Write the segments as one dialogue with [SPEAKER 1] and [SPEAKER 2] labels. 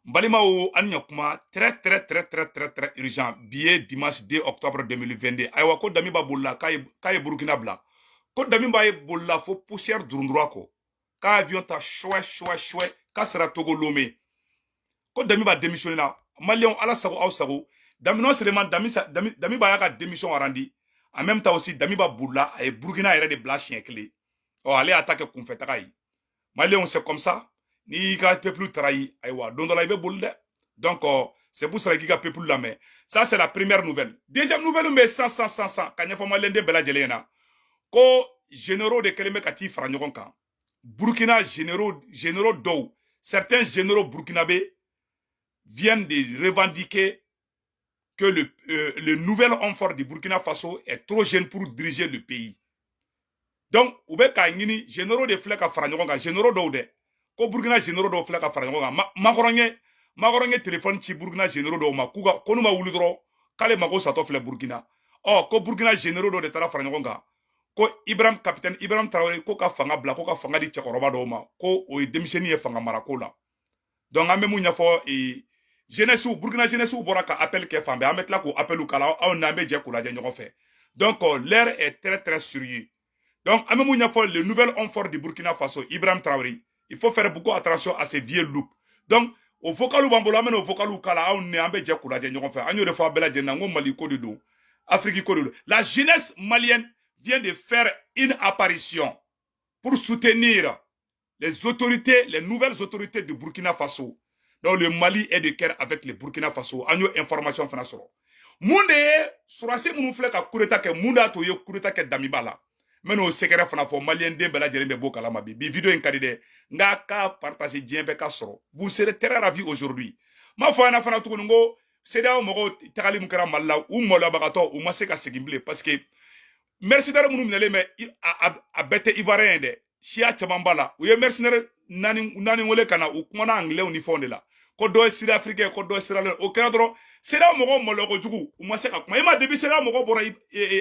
[SPEAKER 1] Balima ou Anyakuma, très urgent. Billet dimanche 2 octobre 2022. Aywa ko dami ba bolla kaye Burkina bla. Ko dami ba bolla fo poussière durundroa ko. Ka avion ta chouet ka sera Togo Lomé. Ko dami ba démissionné na. Malion ala sago aw sago. Dami non seulement dami ba yaka démission arandi. En même temps aussi dami ba bolla ay Burkina yere de bla chien clé. Oh allez attaquer Koufetakaï. Malion c'est comme ça. Ni ka peuple trahi aywa don la ibe bolde donc c'est pour ça qu'il a peuple la main. Ça c'est la première nouvelle. Deuxième nouvelle mais 100 kanya fama lende bela jelena ko généraux de keleme kati franyogon kan Burkina généraux d'eau certains généraux burkinabés viennent de revendiquer que le nouvel homme fort du Burkina Faso est trop jeune pour diriger le pays. Donc ube ka ngini généraux de flek ka franyogon kan généraux d'eau de ko Burkina généraux do flaka farango magoronge téléphone ci Burkina généraux do ma kuga konu ma wuli dro kale mago sato fle Burkina ko Burkina généraux do de tara farango nga ko capitaine Ibrahim Traoré ko ka fanga bla ko ka fanga di chekoroba do ma ko o démissionné fanga marako la donc ambe munya fo jeunesse Burkina jeunesse bora ka appel ke fambe amet la ko appelu kala on ambe je ko la je ñoko fait donc l'air est très sérieux donc ambe munya fo le nouvel homme fort du Burkina Faso Ibrahim Traoré. Il faut faire beaucoup attention à ces vieux loups. Donc, au vocal ou bambola, au vocal ou kala, on est en bédia koula, on fait. Agno de fois bela djenango mali kododo. Afrique kododo. La jeunesse malienne vient de faire une apparition pour soutenir les autorités, les nouvelles autorités du Burkina Faso. Donc, le Mali est de cœur avec le Burkina Faso. Agno information fanasoro. Monde, surase mounfle ka kureta ke munda to yo kureta ke damibala. Mais au secret fana fo malien de bela jere be bokala mabi bi vidéo en kadide nga ka partager djembe ka soro vous serez très ravis aujourd'hui ma fo na fana tuko ngo seda mo tagali mukara malla ou mo la bagato ou ma se ka segimble parce que mercenaire munu minele mais a bete ivoirien de chia chamambala ou ye mercenaire nani wole kana ou kuma anglais ou ni fonde la ko do sud africain ko do sierra leone o kadro seda mo mo logo jugu ou ma se ka kuma e ma debi seda mo bora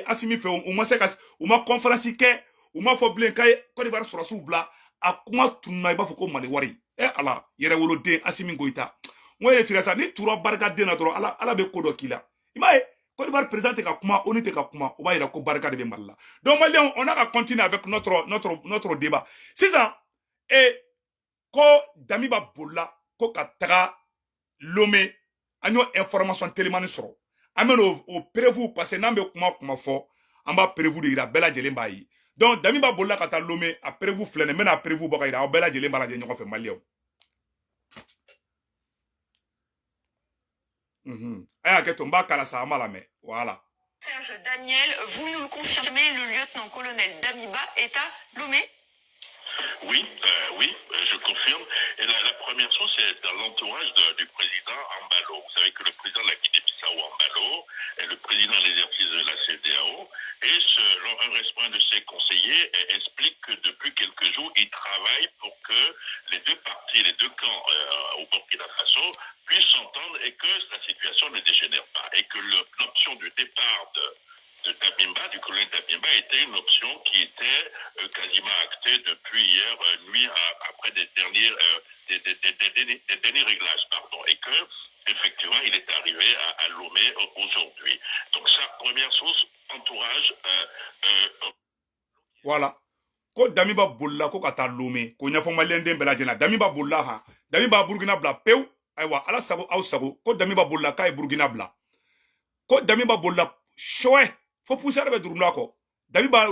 [SPEAKER 1] asimi fe ou ma se ka ou ma conférence ke ou ma fo blen kay ko di bar sura su bla a kuma tunna ba fo ko mali wari ala yere wolo de asimi goita mo e firasa ni turo barka de na dro ala be ko do kila imae Côte d'Ivoire présente ka kuma on était ka kuma on va ira ko barka de be malla donc malien on a qu'à continuer avec notre débat c'est ça et ko damiba bolla ko katara Lomé agno information tellement soro amen au prévu parce que nambe kuma fo amba prévu de ira bela jelemba yi donc damiba bolla kata Lomé a prévu flene mena prévu boka ira bela jelemba la je ñoko fe malien aya ke tomba kala sa mala me voilà.
[SPEAKER 2] Serge Daniel, vous nous le confirmez, le lieutenant-colonel Damiba est à Lomé?
[SPEAKER 3] Oui, je confirme. Et la première chose, c'est dans l'entourage du président Ambalo. Vous savez que le président de la Guinée-Bissau, Ambalo, est le président de l'exercice de la CEDEAO. Et selon un responsable de ses conseillers, explique que depuis quelques jours, il travaille pour que les deux parties, les deux camps au Burkina Faso puissent s'entendre et que la situation ne dégénère pas. Et que l'option du départ de Damiba, du colonel Damiba, était une option qui était quasiment actée depuis hier nuit après des derniers réglages, pardon, et que effectivement il est arrivé à Lomé aujourd'hui. Donc ça, première source, entourage.
[SPEAKER 1] Voilà. Ko Damiba bolla ko kata Lomé ko nyafo malien den bela jena Damiba bolla ha Damiba Burkina bla pew aywa ala sago aw sago ko Damiba bolla kay Burkina bla ko Damiba bolla choé faut pousser avec duruna ko Damiba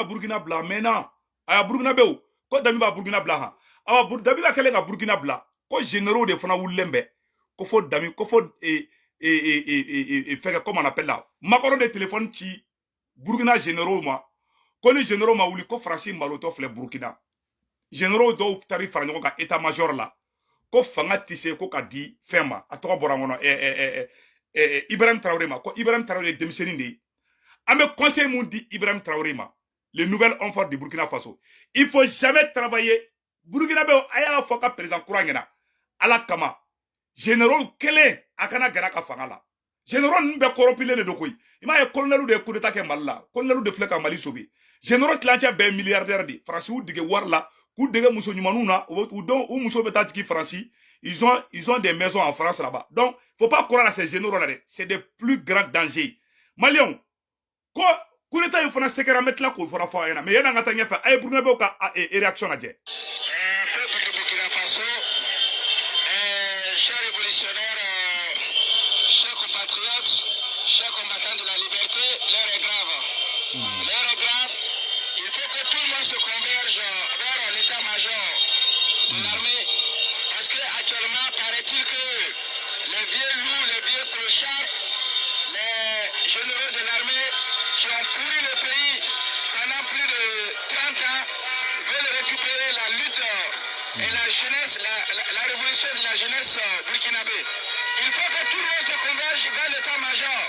[SPEAKER 1] Burkina bla mena aya Burkina bew ko Damiba Burkina bla ha awa Damiba kele ka Burkina bla ko généraux de fana wulembe ko fo Dami ko fo fait comme on appelle là makoro de téléphone ci Burkina généraux moi ko ni généraux ma wuli ko Francis Maloto fle Burkina généraux do tari farango ka état major là ko fanga tissé ko ka di fema atoko borangono Ibrahim Traoré ma ko Ibrahim Traoré démissionné de amé conseil moun di Ibrahim Traoré ma le nouvel homme fort du Burkina Faso il faut jamais travailler Burkina be aya foka président courangena ala kama généraux kele akana garaka fanga la généraux nbe corrompilé de koy ima e colonel de coup d'état ke malla colonel de fleka mali sobi généraux tlantia be milliardaire di France ou dige war la Kou dege muso nyumanuna ou donc ou muso beta qui Francie, ils ont des maisons en France là-bas. Donc, faut pas croire à ces généraux là, c'est des plus grands dangers. Malion, quoi coup d'état il faut na sekera mettre là ko fera fa mais yana ngata nyafa ay Burkina Faso ka réaction na je.
[SPEAKER 4] Peuple du Burkina Faso, chers révolutionnaires, chers compatriotes, chers combattants de la liberté, l'heure est grave. L'heure est grave. Il faut que tout le monde se converge vers l'état-major de l'armée. Parce que actuellement, paraît-il que les vieux loups, les vieux clochards, les généraux de l'armée qui ont pourri le pays pendant plus de 30 ans veulent récupérer la lutte et la jeunesse, la révolution de la jeunesse burkinabé. Il faut que tout le monde se converge vers l'état-major.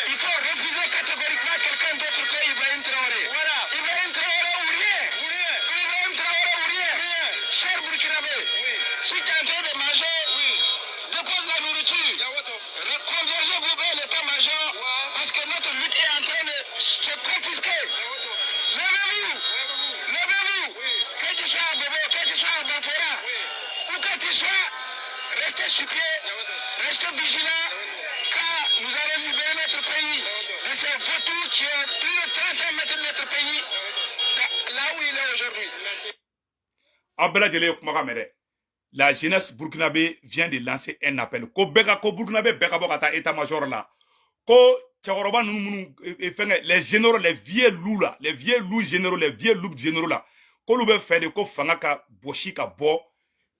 [SPEAKER 4] Il faut refuser catégoriquement quelqu'un d'autre que Ibrahim Traoré. Voilà. Ibrahim Traoré ou rien. Ibrahim Traoré ou rien. Cher Burkinabé, si tu es en train de manger, dépose la nourriture. Convergez-vous vers l'état-major parce que notre lutte est en train de se confisquer. Levez-vous. Levez-vous. Que tu sois à Bobo, que tu sois à Bafora, où que tu sois, restez sur pied, restez vigilants, car nous allons libérer notre pays de ces vautours qui ont plus de 30 ans maintenant notre pays là où il est aujourd'hui.
[SPEAKER 1] La jeunesse burkinabé vient de lancer un appel. Ko beka ko burkinabé beka bokata état-major là. Ko tchakoroba les généraux, les vieux loups là, les vieux loups généraux, les vieux loups généraux là. Ko lube fait de ko fanga ka boshi ka bo.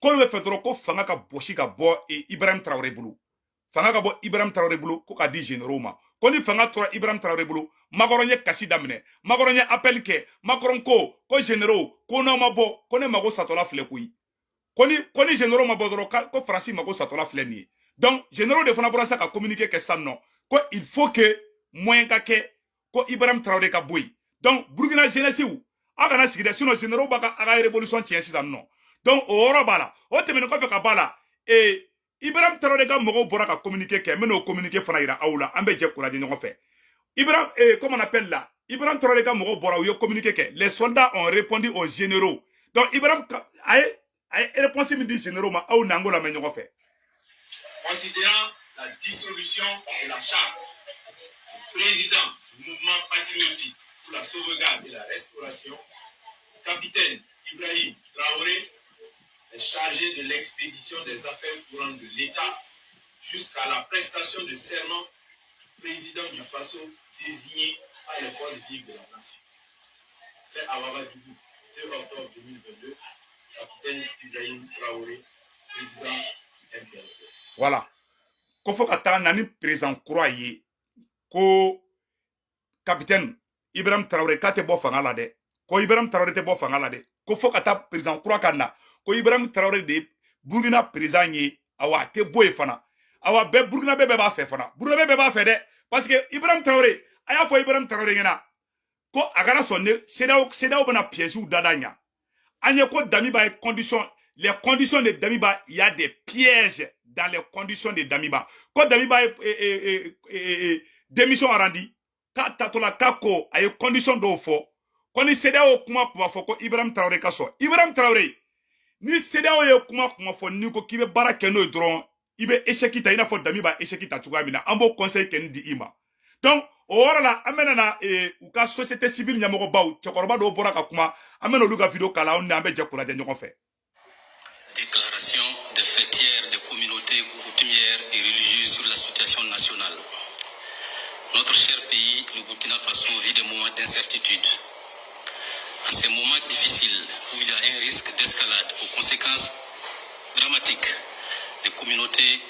[SPEAKER 1] Ko lube fait ko fanga ka boshi ka bo et Ibrahim Traoré boulou. Fanga ka bo Ibrahim Traoré boulou ko ka di généraux ma. Ko ni fanga tora Ibrahim Traoré boulou. Makoronye kasi damne. Makoronye appel ke. Makoron ko généraux. Ko na mabo. Ko ne mago satola flekui. Koni généraux ma bodoro ko Francis mako satola fleni. Donc généraux de fana pour ça ka communiquer que ça non. Ko il faut que moyen ka ke ko Ibrahim Traoré ka boy. Donc Burkina jeunesse ou aga na sigide sinon généraux baka aga révolution tien sisa non. Donc oro bala o temene ko fe ka bala et Ibrahim Traoré ka moko bora ka communiquer que meno communiquer fana ira aula ambe je kura de nyongo fe. Ibrahim comment on appelle là Ibrahim Traoré ka moko bora yo communiquer que les soldats ont répondu aux généraux. Donc Ibrahim réponse me dit généraux ma au nangola me nyongo fe.
[SPEAKER 5] Considérant la dissolution de la charte, le président du mouvement patriotique pour la sauvegarde et la restauration, le capitaine Ibrahim Traoré, est chargé de l'expédition des affaires courantes de l'État jusqu'à la prestation de serment du président du Faso désigné par les forces vives de la nation. Fait à Ouagadougou, 2 octobre 2022, capitaine Ibrahim Traoré, président MPLC.
[SPEAKER 1] Voilà. Ko fo kata nani président croyé ko capitaine Ibrahim Traoré kate bo fanga la de. Ko Ibrahim Traoré te bo fanga la de. Ko fo kata président croit kana ko Ibrahim Traoré de Burkina président yi awa te boy fana. Awa be Burkina be ba fe fana. Burkina be ba fe de parce que Ibrahim Traoré aya fo Ibrahim Traoré ngena ko agara sonne sedao bana piège ou dadanya. Anye ko Damiba est condition. Les conditions de Damiba, il y a des pièges dans les conditions de Damiba. Quand Damiba est démission rendu, quand Tatola Kako a eu condition de faux, quand il s'est dit au Kuma Kumafoko, Ibrahim Traoré Kasso. Ibrahim Traoré, ni s'est dit au Kuma Kumafoko, ni ko kibe barakeno dron, ibe échekita, il a fait Damiba échekita tugamina, un beau conseil qu'elle dit ima. Donc, voilà, amenana ou ka société civile nyamoko baou, tchakoroba do boraka kuma, ameno luga vidéo kala on n'ambe djakula django fait.
[SPEAKER 6] Déclaration des fêtières des communautés coutumières et religieuses sur la situation nationale. Notre cher pays, le Burkina Faso, vit des moments d'incertitude. En ces moments difficiles où il y a un risque d'escalade aux conséquences dramatiques, les communautés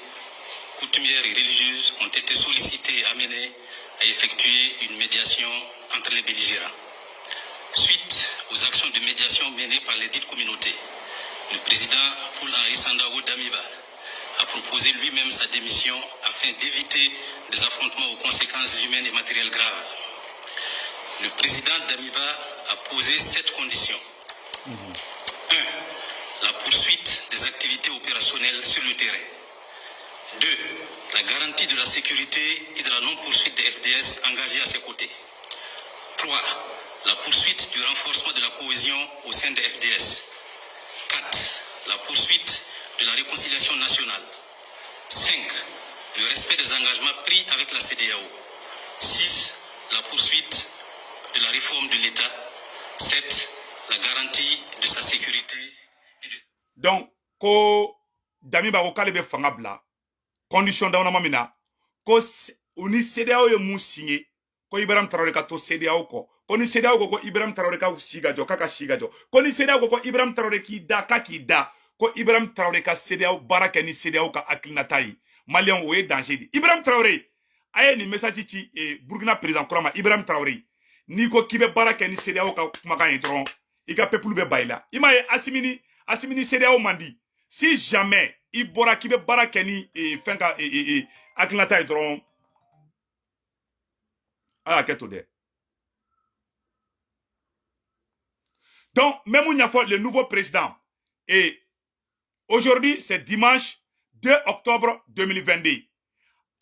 [SPEAKER 6] coutumières et religieuses ont été sollicitées et amenées à effectuer une médiation entre les belligérants. Suite aux actions de médiation menées par les dites communautés, le président Paul-Henri Sandaogo Damiba a proposé lui-même sa démission afin d'éviter des affrontements aux conséquences humaines et matérielles graves. Le président Damiba a posé 7 conditions. 1. La poursuite des activités opérationnelles sur le terrain. 2. La garantie de la sécurité et de la non-poursuite des FDS engagés à ses côtés. 3. La poursuite du renforcement de la cohésion au sein des FDS. 4. La poursuite de la réconciliation nationale. 5. Le respect des engagements pris avec la CEDEAO. 6. La poursuite de la réforme de l'État. 7. La garantie de sa sécurité.
[SPEAKER 1] Donc, ko Damiba ko kale be fanga bla condition da wana mamina ko oni CEDEAO ye mu signé ko Ibrahim Traoré ka to CEDEAO ko ni CEDEAO ko Ibrahim Traoré ka siga jo kaka siga jo ko ni CEDEAO ko Ibrahim Traoré ki da ka ki da ko Ibrahim Traoré ka CEDEAO baraka ni CEDEAO ka aklinatayi Malien o ye danger di Ibrahim Traoré aye ni message ci Burkina président Kurama Ibrahim Traoré ni ko kibe baraka ni CEDEAO ka kumakan yitron ika peuple be bayla ima ye asimini CEDEAO mandi si jamais il bora kibe baraka ni fenka aklinatayi dron ala keto de. Donc, même on y a fait le nouveau président. Et aujourd'hui, c'est dimanche 2 octobre 2022.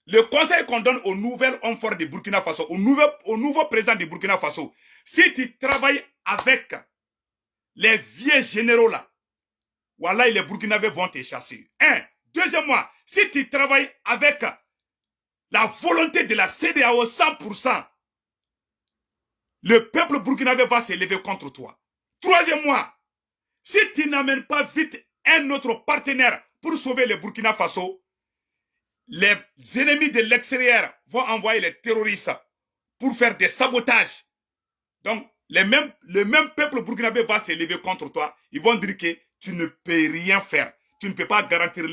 [SPEAKER 1] Le conseil qu'on donne aux nouvelles hommes forts de Burkina Faso, au nouveau président de Burkina Faso, si tu travailles avec les vieux généraux là, voilà, les Burkinabés vont te chasser. Un. Deuxièmement, si tu travailles avec la volonté de la CEDEAO 100%, le peuple burkinabé va se lever contre toi. Troisièmement, si tu n'amènes pas vite un autre partenaire pour sauver le Burkina Faso, les ennemis de l'extérieur vont envoyer les terroristes pour faire des sabotages. Donc, le même peuple burkinabé va se lever contre toi. Ils vont dire que tu ne peux rien faire. Tu ne peux pas garantir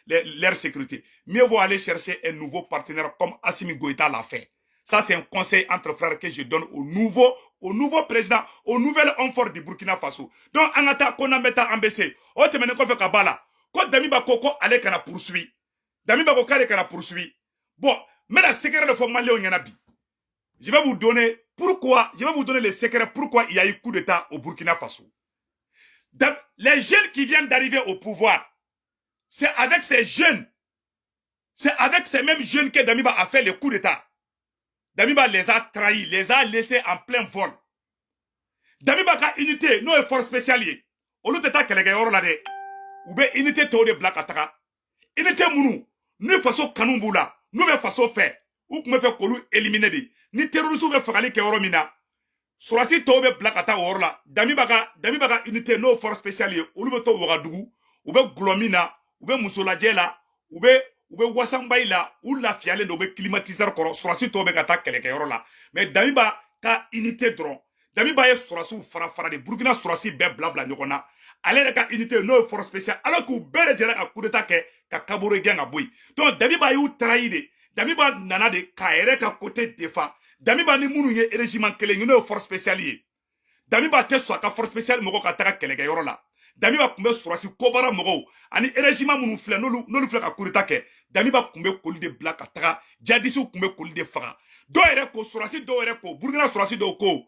[SPEAKER 1] leur sécurité. Mieux vaut aller chercher un nouveau partenaire comme Assimi Goïta l'a fait. Ça, c'est un conseil entre frères que je donne au nouveau président, au nouvel homme fort du Burkina Faso. Donc, en attendant qu'on a mis en BC, on te met en Kabala. Quand Damiba Koko allait qu'on a poursuivi. Damiba Koko allait qu'on a poursuivi. Bon, mais la sécurité de Fomalé, on y en a bi. Je vais vous donner les secrets pourquoi il y a eu coup d'État au Burkina Faso. Les jeunes qui viennent d'arriver au pouvoir, c'est avec ces jeunes, c'est avec ces mêmes jeunes que Damiba a fait le coup d'État. Damiba les a trahis, les a laissés en plein vol. Damiba ka unité, non force spéciale. Au lieu de ta kelege yoro la de, ou be unité to de black ataka. Unité munu, nous façon kanumboula, nous be façon fait, ou me fait kolu éliminer de. Ni terrorisme be fakali ke yoro mina. Surasi to be black ataka yoro la. Damiba ka unité non force spéciale. Ou lieu to Ouagadougou, ou be glomina, ou be musolajela, ou be wasambay la ou la fiale no be climatiseur koro surasi to be kata keleke yoro la mais Damiba ka unité dron Damiba ye surasi fara de Burkina surasi be blabla nyokona ale ka unité no force spéciale alors que bele jera ka coup d'état ke ka kabore genga boy donc Damiba yu trahi Damiba nana de ka ere ka côté défend Damiba ni munu ye régiment kele no force spéciale ye Damiba te so ka force spéciale moko ka taka keleke yoro la Damiba kumbe surasi kobara mogo ani régiment munu fle nolu fle ka coup d'état ke Damiba kumbe koli de black ataka jadisi kumbe koli de faga do ere ko surasi do ere ko Burkina surasi do ko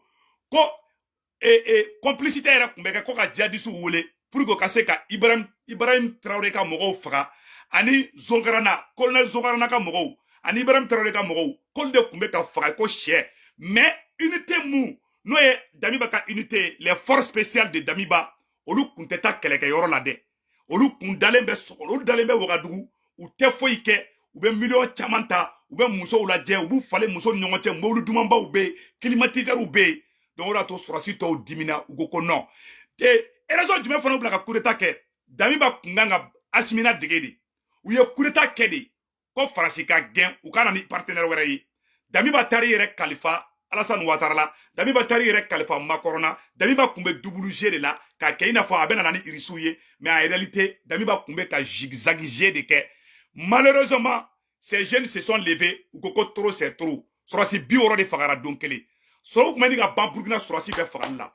[SPEAKER 1] complicité ere kumbe ko ka jadisi wole pour ko kase ka Ibrahim Traoré ka mogo faga ani Zongarana colonel Zongarana ka mogo ani Ibrahim Traoré ka mogo kol de kumbe ka faga ko che mais unité mu no e Damiba ka unité les forces spéciales de Damiba olu kunteta keleke yoro la de olu kundalembe sokolo olu dalembe Ouagadougou ou te foyi ke ou be million chamanta ou be muso la je ou bu fale muso nyongote mbolu dumamba ou be climatiseur ou be donc on a to surasi to dimina ou goko non et raison du même fana blaka coup d'état ke Damiba kunganga asimina degedi ou ye coup d'état kedi ko farasi ka gen ou kana ni partenaire were yi Damiba tari yere Khalifa Alassane Ouattara la Damiba tari yere Khalifa Makorona Damiba kumbe WG de la ka keina fa abena nani irisouye mais en réalité Damiba kumbe ka zigzagier de ke. Malheureusement, ces jeunes se sont levés ou koko trop c'est trop. Surasi bioro de fagara donkele. So kumeni ka ban Burkina surasi be fagala la.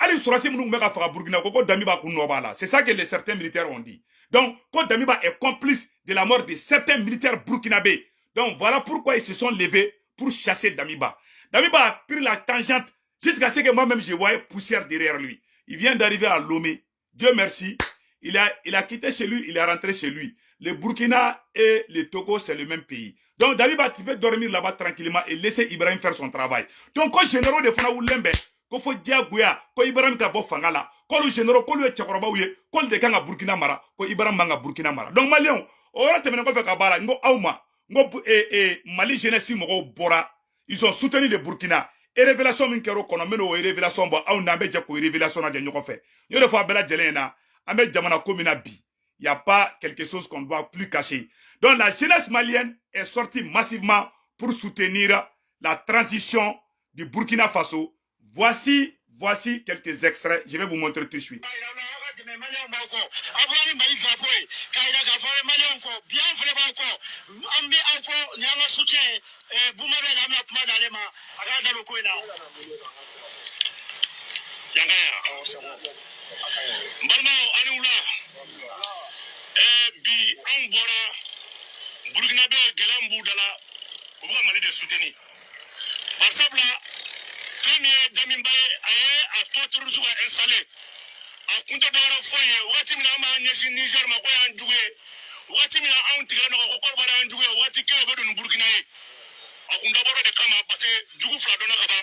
[SPEAKER 1] Ali surasi munu kumeka faga Burkina koko Damiba kunoba la. C'est ça que les certains militaires ont dit. Donc, quand Damiba est complice de la mort de certains militaires burkinabés. Donc, voilà pourquoi ils se sont levés pour chasser Damiba. Damiba a pris la tangente jusqu'à ce que moi-même je voyais poussière derrière lui. Il vient d'arriver à Lomé. Dieu merci. Il a quitté chez lui, il est rentré chez lui. Le Burkina et le Togo, c'est le même pays. Donc, Damiba, tu peux dormir là-bas tranquillement et laisser Ibrahim faire son travail. Donc, quand généraux de Fana Oulembe, ko fo diagoya ko Ibrahim ka bo fangala ko lu généraux ko lu chakoroba uye ko de kanga Burkina mara ko Ibrahim manga Burkina mara donc malien o ra temene ko fe ka bala ngo awma ngo Mali jeunesse mo bora ils ont soutenu le Burkina et révélation min kero kono meno révélation bo aw na be je ko révélation na je ñoko fe yo de fois bela jelena ambe jamana komina bi il y a pas quelque chose qu'on doit plus cacher. Donc la jeunesse malienne est sortie massivement pour soutenir la transition du Burkina Faso. Voici quelques extraits. Je vais vous montrer tout de suite.
[SPEAKER 3] Bi an bɔra Burkinabé gɛlɛn b'u dala u bɛ ka Mali de soutenir bari sabula fɛn min ye Damiba ye a ye a tɔ terroriste ka installé a kun tɛ dɔwɛrɛ foyi ye wagati min na an b'an ɲɛsin Niger ma ko y'an jugu ye wagati min na anw tigɛra ɲɔgɔn ko Côte d'Ivoire y'an jugu ye wagati kelen bɛ don ni Burkina ye a kun dabɔra de kama parce que jugu fila dɔnna ka ban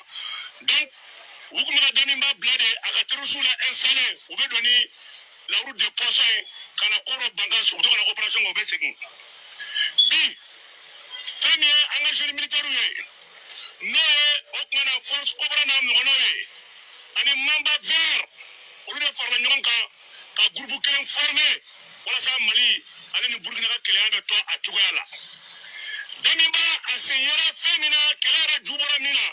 [SPEAKER 3] donc u kun bɛ ka Damiba bila de a ka terroriste la installé u bɛ don ni la route de poisson ye kana kɔrɔ bangan u to kana opération o bɛ segin bi fɛn min ye an ka jeune militaire ye n'o ye o kumana force Cobra n'a ɲɔgɔnnaw ye ani Mamba Vert olu de farala ɲɔgɔn kan ka groupe kelen former walasa Mali ale ni Burkina ka kɛlɛya bɛ to a cogoya la Damiba a sen yera fɛn min na kɛlɛ yɛrɛ ju bɔra min na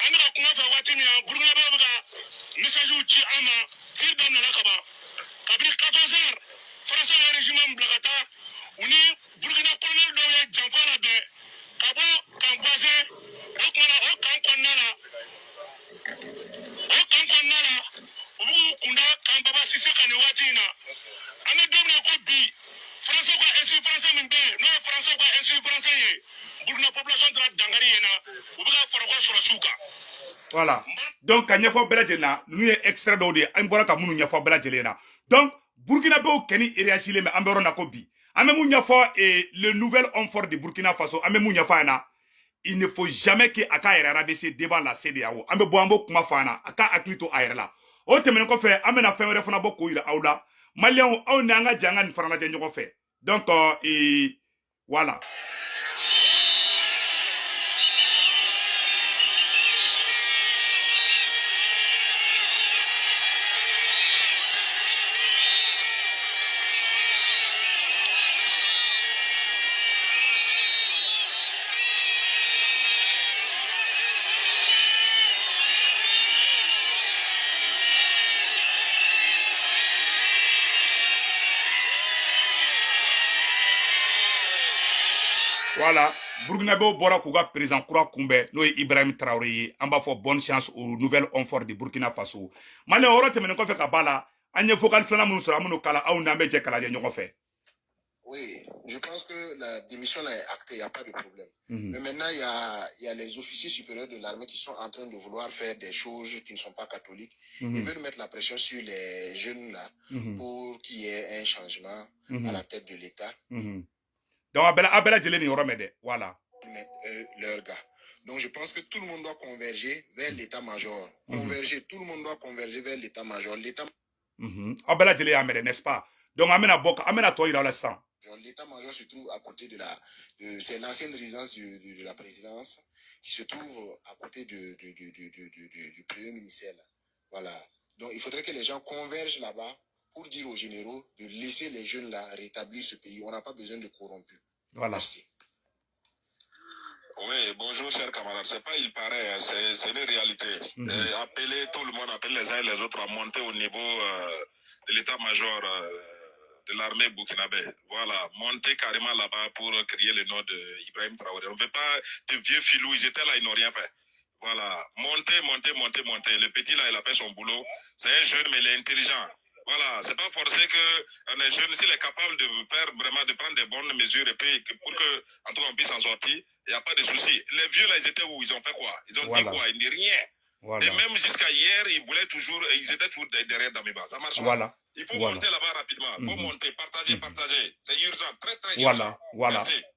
[SPEAKER 3] an bɛ ka kuma fɛ waati min na Burkina bɛ ka messages ci an ma tir daminɛna ka ban kabini 14 heures Français ye régime bila ka taa u ni Burkina colonel dɔw ye janfa labɛn ka bɔ kan voisin o kumana o kan kɔnɔna la u b'u kunda kan Baba Sise kan nin waati in na an bɛ don min na ko bi Français ka institut français min bɛ yen n'o ye Français ka institut français ye Burkina population taara dankari yen na u bɛ ka farako sɔrɔsiw kan.
[SPEAKER 1] Voilà. Donc ka ɲɛfɔ bɛɛ lajɛlen na ninnu ye extrait dɔw de ye an bɔra ka minnu ɲɛfɔ bɛɛ lajɛlen na donc Burkinabéw kɛni réagilen mais an bɛ yɔrɔ na ko bi an bɛ mun ɲɛfɔ le nouvel homme fort de Burkina Faso an bɛ mun ɲɛfɔ a ɲɛna il ne faut jamais que a ka yɛrɛ rabaisser devant la CEDEAO an bɛ bɔ an b'o kuma fɔ a ɲɛna a ka hakili to a yɛrɛ la o tɛmɛnen kɔfɛ an bɛna fɛn wɛrɛ fana bɔ k'o yira aw la maliyɛnw aw ni an ka jɛ an ka nin fana lajɛ ɲɔgɔn fɛ donc voilà. Voilà, Burkinabé bora kouga président kura kumbe no Ibrahim Traoré an b'a fɔ bonne chance au nouvel homme fort de Burkina Faso. Malé oro tɛmɛnen kɔfɛ ka bala an ye vocal filanan minnu sɔrɔ an minnu kala aw n'an bɛ jɛ kala ɲɔgɔn fɛ.
[SPEAKER 4] Oui, je pense que la démission là est actée, il n'y a pas de problème. Mais maintenant, il y a les officiers supérieurs de l'armée qui sont en train de vouloir faire des choses qui ne sont pas catholiques. Ils veulent mettre la pression sur les jeunes là pour qu'il y ait un changement à la tête de l'État.
[SPEAKER 1] Donc, Abela Djeleni Yoromede, voilà.
[SPEAKER 4] Leurs gars. Donc, je pense que tout le monde doit converger vers l'état-major. Converger, tout le monde doit converger vers l'état-major.
[SPEAKER 1] Abela Djeleni Amede, n'est-ce pas? Donc, Amena Toira la sang.
[SPEAKER 4] L'état-major se trouve à côté c'est l'ancienne résidence de la présidence qui se trouve à côté du premier ministère. Là. Voilà. Donc, il faudrait que les gens convergent là-bas pour dire aux généraux de laisser les jeunes là rétablir ce pays. On n'a pas besoin de corrompus.
[SPEAKER 1] Voilà.
[SPEAKER 4] Merci.
[SPEAKER 3] Oui, bonjour chers camarades. C'est pas il paraît, c'est une réalité. Appeler tout le monde, appeler les uns et les autres à monter au niveau de l'état-major de l'armée burkinabé. Voilà, monter carrément là-bas pour crier le nom d'Ibrahim Traoré. On ne veut pas de vieux filous, ils étaient là, ils n'ont rien fait. Voilà, monter. Le petit là, il a fait son boulot. C'est un jeune, mais il est intelligent. Voilà, c'est pas forcé que les jeunes, s'il est capable de faire vraiment, de prendre des bonnes mesures et puis pour que, en tout cas, on puisse s'en sortir, il n'y a pas de souci. Les vieux là, ils étaient où? Ils ont fait quoi? Ils ont dit quoi? Ils n'ont dit rien. Voilà. Et même jusqu'à hier, ils voulaient toujours, ils étaient toujours derrière Damiba. Ça marche pas. Il faut monter là-bas rapidement. Il faut monter, partager. C'est urgent, très urgent.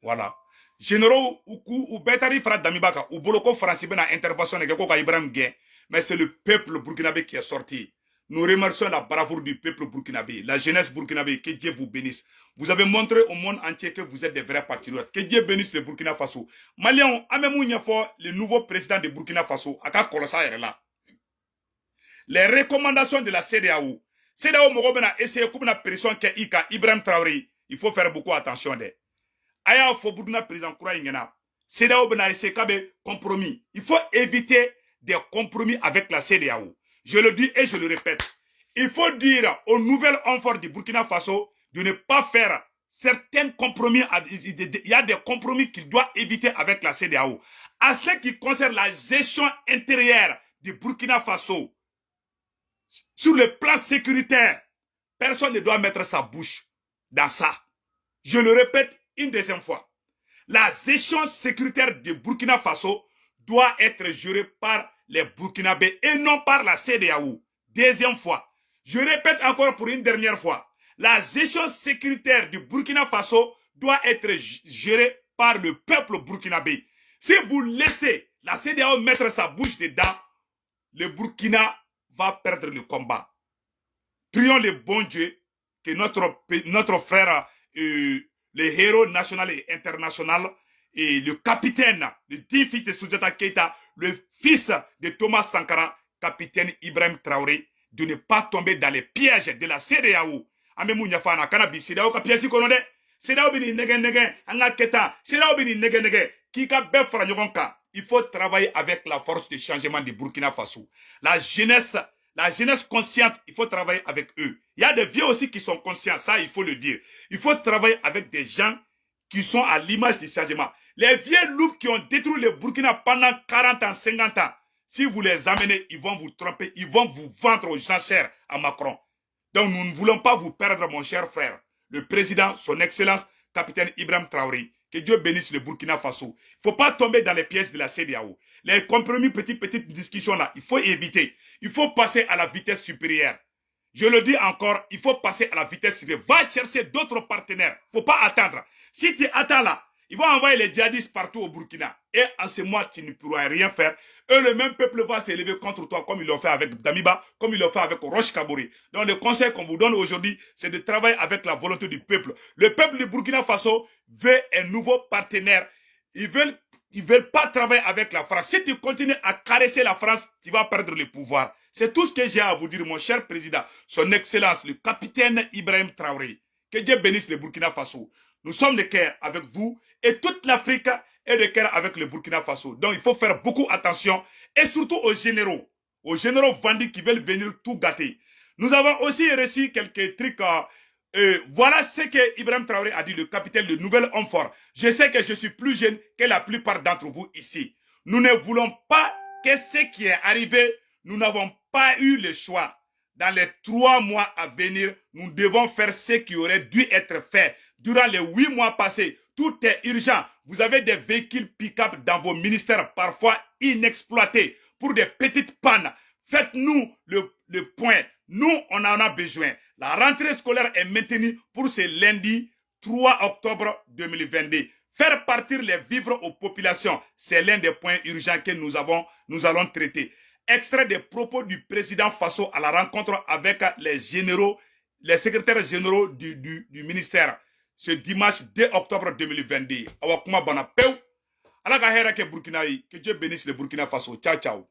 [SPEAKER 1] Voilà. Généraux ou Betari Frat Damibaka ou Boloko France ben intervention ne ko ka Ibrahim Gueye Mais c'est le peuple burkinabé qui est sorti. Nous remercions la bravoure du peuple burkinabé, la jeunesse burkinabé, que Dieu vous bénisse. Vous avez montré au monde entier que vous êtes des vrais patriotes. Que Dieu bénisse le Burkina Faso. Maliens, le nouveau président de Burkina Faso, Aka Kolosa est là. Les recommandations de la CEDEAO. CEDEAO Mogobena essayé comme une pression que Ika Ibrahim Traoré. Il faut faire beaucoup attention. Aya faut Burkina président Koura Ingena. CEDEAO Bena essayé kabe compromis. Il faut éviter des compromis avec la CEDEAO. Je le dis et je le répète. Il faut dire au nouvel homme fort du Burkina Faso de ne pas faire certains compromis. Il y a des compromis qu'il doit éviter avec la CEDEAO. À ce qui concerne la gestion intérieure du Burkina Faso, sur le plan sécuritaire, personne ne doit mettre sa bouche dans ça. Je le répète une deuxième fois. La gestion sécuritaire du Burkina Faso doit être gérée par les Burkinabés et non par la CEDEAO. Deuxième fois. Je répète encore pour une dernière fois. La gestion sécuritaire du Burkina Faso doit être gérée par le peuple burkinabé. Si vous laissez la CEDEAO mettre sa bouche dedans, le Burkina va perdre le combat. Prions le bon Dieu que notre frère, le héros national et international, et le capitaine, le digne fils de Soundiata Keita, le fils de Thomas Sankara, capitaine Ibrahim Traoré, de ne pas tomber dans les pièges de la CEDEAO. Amemou Nyafana, Kanabi, CEDEAO ka piège kononde, CEDEAO bini nege, anga keta, CEDEAO bini nege, kika befra nyogonka. Il faut travailler avec la force de changement du Burkina Faso. La jeunesse consciente, il faut travailler avec eux. Il y a des vieux aussi qui sont conscients, ça il faut le dire. Il faut travailler avec des gens qui sont à l'image du changement. Les vieux loups qui ont détruit le Burkina pendant 40 ans, 50 ans, si vous les amenez, ils vont vous tromper, ils vont vous vendre aux gens chers à Macron. Donc nous ne voulons pas vous perdre, mon cher frère. Le président, son excellence, capitaine Ibrahim Traoré, que Dieu bénisse le Burkina Faso. Il ne faut pas tomber dans les pièges de la CEDEAO. Les compromis, petites discussions là, il faut éviter. Il faut passer à la vitesse supérieure. Je le dis encore, il faut passer à la vitesse supérieure. Va chercher d'autres partenaires. Il ne faut pas attendre. Si tu attends là, ils vont envoyer les djihadistes partout au Burkina. Et en ce mois, tu ne pourras rien faire. Et le même peuple va s'élever contre toi comme ils l'ont fait avec Damiba, comme ils l'ont fait avec Roch Kabouri. Donc le conseil qu'on vous donne aujourd'hui, c'est de travailler avec la volonté du peuple. Le peuple du Burkina Faso veut un nouveau partenaire. Ils veulent pas travailler avec la France. Si tu continues à caresser la France, tu vas perdre le pouvoir. C'est tout ce que j'ai à vous dire, mon cher président. Son excellence, le capitaine Ibrahim Traoré. Que Dieu bénisse le Burkina Faso. Nous sommes de cœur avec vous et toute l'Afrique est de cœur avec le Burkina Faso. Donc il faut faire beaucoup attention et surtout aux généraux vendus qui veulent venir tout gâter. Nous avons aussi reçu quelques trucs. Voilà ce que Ibrahim Traoré a dit, le capitaine, le nouvel homme fort. Je sais que je suis plus jeune que la plupart d'entre vous ici. Nous ne voulons pas que ce qui est arrivé, nous n'avons pas eu le choix. Dans les 3 mois à venir, nous devons faire ce qui aurait dû être fait. Durant les 8 mois passés, tout est urgent. Vous avez des véhicules pick-up dans vos ministères, parfois inexploités, pour des petites pannes. Faites-nous le point. Nous, on en a besoin. La rentrée scolaire est maintenue pour ce lundi 3 octobre 2022. Faire partir les vivres aux populations, c'est l'un des points urgents que nous allons traiter. Extrait des propos du président Faso à la rencontre avec les secrétaires généraux du ministère. Ce dimanche 2 octobre 2022. Awakuma Banapeu. Alaga Hera ke Burkina, que Dieu bénisse le Burkina Faso. Ciao, ciao.